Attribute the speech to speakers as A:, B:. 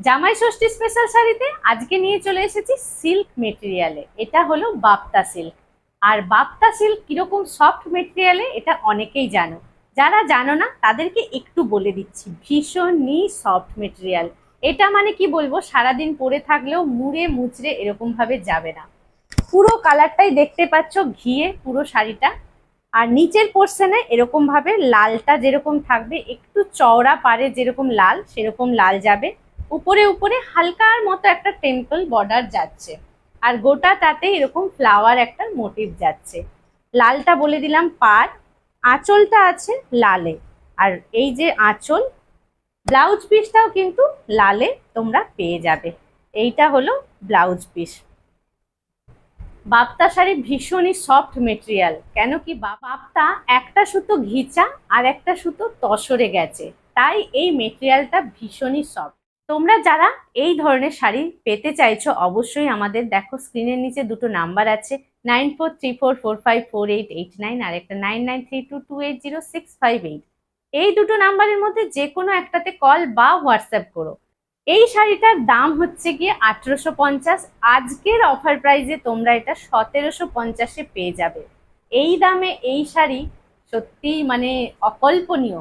A: জামাই ষষ্ঠী স্পেশাল শাড়িতে আজকে নিয়ে চলে এসেছি সিল্ক মেটেরিয়ালে। এটা হলো বাপ্তা সিল্ক। আর বাপ্তা সিল্ক কিরকম সফট মেটেরিয়ালে এটা অনেকেই জানো। যারা জানো না তাদেরকে একটু বলে দিচ্ছি, ভীষণই সফট মেটেরিয়াল। এটা মানে কি বলবো, সারাদিন পরে থাকলেও মুড়ে মুচড়ে এরকম ভাবে যাবে না। পুরো কালারটাই দেখতে পাচ্ছ ঘিয়ে পুরো শাড়িটা। আর নিচের পোর্শনে এরকম ভাবে লালটা যেরকম থাকবে, একটু চওড়া পারে যেরকম লাল, সেরকম লাল যাবে। উপরে উপরে হালকার মতো একটা টেম্পল বর্ডার যাচ্ছে। আর গোটা তাতে এরকম ফ্লাওয়ার একটা মোটিভ যাচ্ছে। লালটা বলে দিলাম পার। আঁচলটা আছে লালে। আর এই যে আঁচল, ব্লাউজ পিসটাও কিন্তু লালে তোমরা পেয়ে যাবে। এইটা হলো ব্লাউজ পিস। বাপ্তা শাড়ি ভীষণই সফট মেটেরিয়াল, কেন কি বাপ্তা একটা সুতো ঘিচা আর একটা সুতো তসরে গেছে, তাই এই মেটেরিয়ালটা ভীষণই সফট। তোমরা যারা এই ধরনের শাড়ি পেতে চাইছো, অবশ্যই আমাদের দেখো স্ক্রিনের নিচে দুটো নাম্বার আছে, 9434454889 আর একটা 9932280658। এই দুটো নাম্বারের মধ্যে যে কোনো একটাতে কল বা হোয়াটসঅ্যাপ করো। এই শাড়িটার দাম হচ্ছে গিয়ে 1850। আজকের অফার প্রাইজে তোমরা এটা 1750-এ পেয়ে যাবে। এই দামে এই শাড়ি সত্যি মানে অকল্পনীয়।